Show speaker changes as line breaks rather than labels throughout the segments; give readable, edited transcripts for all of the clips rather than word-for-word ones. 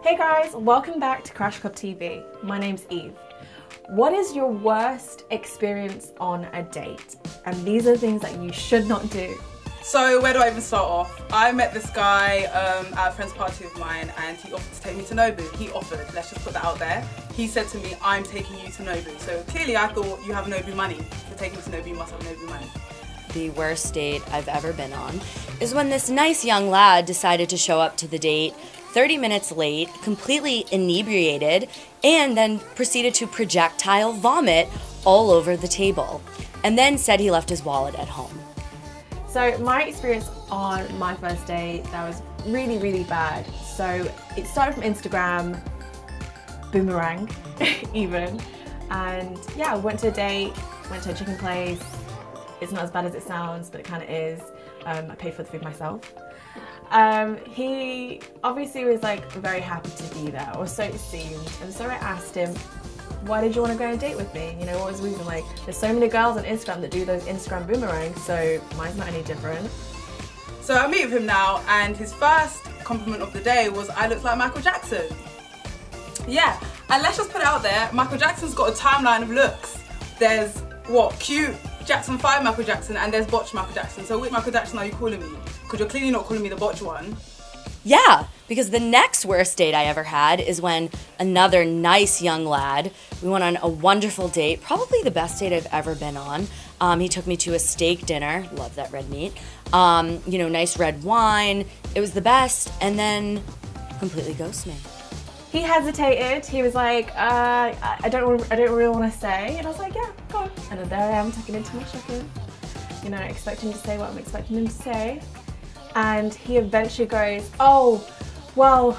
Hey guys, welcome back to Crash Club TV. My name's Eve. What is your worst experience on a date? And these are things that you should not do.
So where do I even start off? I met this guy at a friend's party of mine and he offered to take me to Nobu. He offered, let's just put that out there. He said to me, I'm taking you to Nobu. So clearly I thought, you have Nobu money. For taking me to Nobu, you must have Nobu money.
The worst date I've ever been on is when this nice young lad decided to show up to the date 30 minutes late, completely inebriated, and then proceeded to projectile vomit all over the table, and then said he left his wallet at home.
So my experience on my first date, that was really, really bad. So it started from Instagram, boomerang even, and yeah, I went to a date, went to a chicken place. It's not as bad as it sounds, but it kind of is. I paid for the food myself. He obviously was like very happy to be there, or so it seemed. And so I asked him, why did you want to go on a date with me? You know, what was the reason? Like, there's so many girls on Instagram that do those Instagram boomerangs, so mine's not any different.
So I meet with him now and his first compliment of the day was, I look like Michael Jackson. Yeah, and let's just put it out there, Michael Jackson's got a timeline of looks. There's, what, cute Jackson 5 Michael Jackson and there's botch Michael Jackson. So which Michael Jackson are you calling me? Because you're clearly not calling me the botch one.
Yeah, because the next worst date I ever had is when another nice young lad, we went on a wonderful date, probably the best date I've ever been on. He took me to a steak dinner, love that red meat, you know, nice red wine, it was the best, and then completely ghosted me.
He hesitated. He was like, I don't really want to say. And I was like, yeah, go on. And then there I am, tucking into my chicken, you know, expecting to say what I'm expecting him to say. And he eventually goes, oh, well,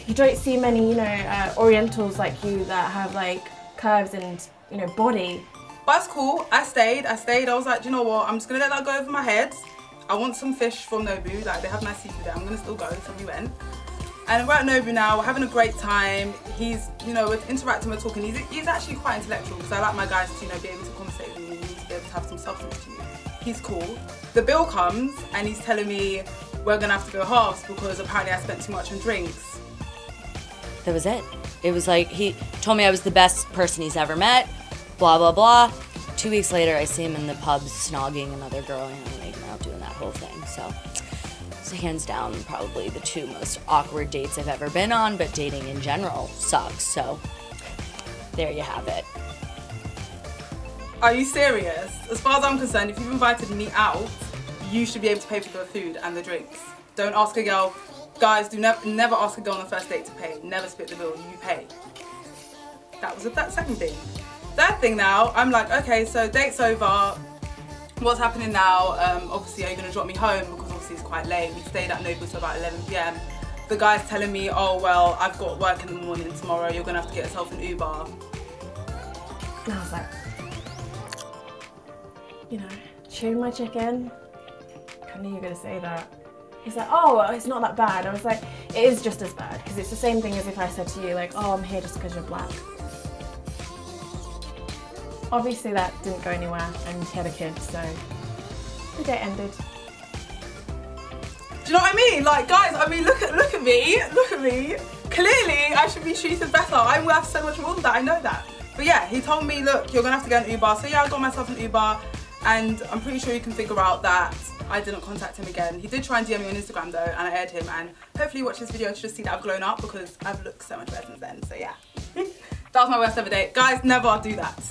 you don't see many, you know, Orientals like you that have like curves and, you know, body.
But it's cool. I stayed. I was like, do you know what? I'm just gonna let that go over my head. I want some fish from Nobu. Like, they have nice seafood there. I'm gonna still go. So we went. And we're at Nobu now, we're having a great time. He's, you know, we're interacting, we're talking. He's actually quite intellectual because I like my guys to, you know, be able to conversate with me and to be able to have some substance to you. He's cool. The bill comes and he's telling me we're gonna have to go halves because apparently I spent too much on drinks.
That was it. It was like, he told me I was the best person he's ever met, blah, blah, blah. 2 weeks later, I see him in the pub snogging another girl and making out, doing that whole thing, so. Hands down, probably the two most awkward dates I've ever been on, but dating in general sucks, so there you have it.
Are you serious? As far as I'm concerned, if you've invited me out, you should be able to pay for the food and the drinks. Don't ask a girl, guys, do never ask a girl on the first date to pay. Never split the bill, you pay. That was that second thing. Third thing now, I'm like, okay, so date's over. What's happening now? Obviously, are you going to drop me home? Because obviously it's quite late. We stayed at Nobu till about 11 PM. The guy's telling me, oh, well, I've got work in the morning tomorrow. You're going to have to get yourself an Uber.
And I was like, you know, chewing my chicken. I knew you were going to say that. He's like, oh, it's not that bad. I was like, it is just as bad. Because it's the same thing as if I said to you, like, oh, I'm here just because you're black. Obviously that didn't go anywhere and he had a kid, so the date ended.
Do you know what I mean? Like, guys, I mean, look at me. Clearly, I should be treated better. I'm worth so much more than that, I know that. But yeah, he told me, look, you're gonna have to get an Uber. So yeah, I got myself an Uber and I'm pretty sure you can figure out that I didn't contact him again. He did try and DM me on Instagram though, and I aired him, and hopefully you watch this video to just see that I've grown up because I've looked so much better since then, so yeah. That was my worst ever date. Guys, never do that.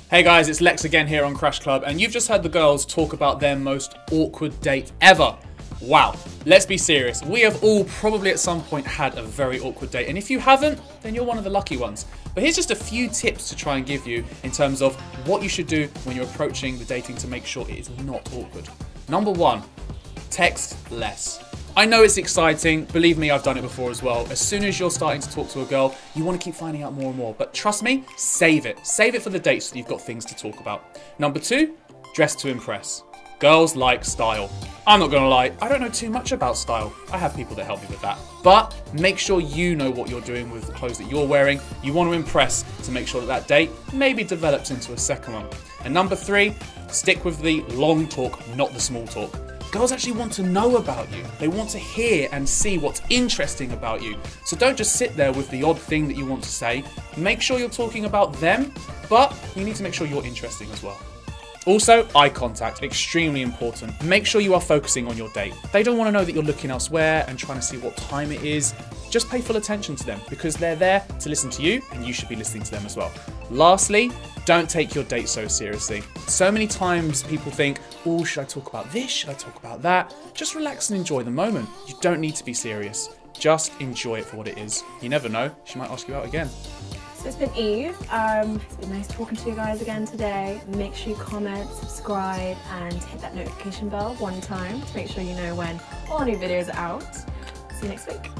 Hey guys, it's Lex again here on Crash Club, and you've just heard the girls talk about their most awkward date ever. Wow, let's be serious. We have all probably at some point had a very awkward date, and if you haven't, then you're one of the lucky ones. But here's just a few tips to try and give you in terms of what you should do when you're approaching the dating to make sure it is not awkward. Number one, text less. I know it's exciting, believe me, I've done it before as well. As soon as you're starting to talk to a girl, you want to keep finding out more and more. But trust me, save it. Save it for the date so that you've got things to talk about. Number two, dress to impress. Girls like style. I'm not gonna lie, I don't know too much about style. I have people that help me with that. But make sure you know what you're doing with the clothes that you're wearing. You want to impress to make sure that that date maybe develops into a second one. And number three, stick with the long talk, not the small talk. Girls actually want to know about you. They want to hear and see what's interesting about you. So don't just sit there with the odd thing that you want to say. Make sure you're talking about them, but you need to make sure you're interesting as well. Also, eye contact, extremely important. Make sure you are focusing on your date. They don't want to know that you're looking elsewhere and trying to see what time it is. Just pay full attention to them because they're there to listen to you and you should be listening to them as well. Lastly, don't take your date so seriously. So many times people think, oh, should I talk about this? Should I talk about that? Just relax and enjoy the moment. You don't need to be serious. Just enjoy it for what it is. You never know, she might ask you out again.
So it's been Eve. It's been nice talking to you guys again today. Make sure you comment, subscribe, and hit that notification bell one time to make sure you know when all new videos are out. See you next week.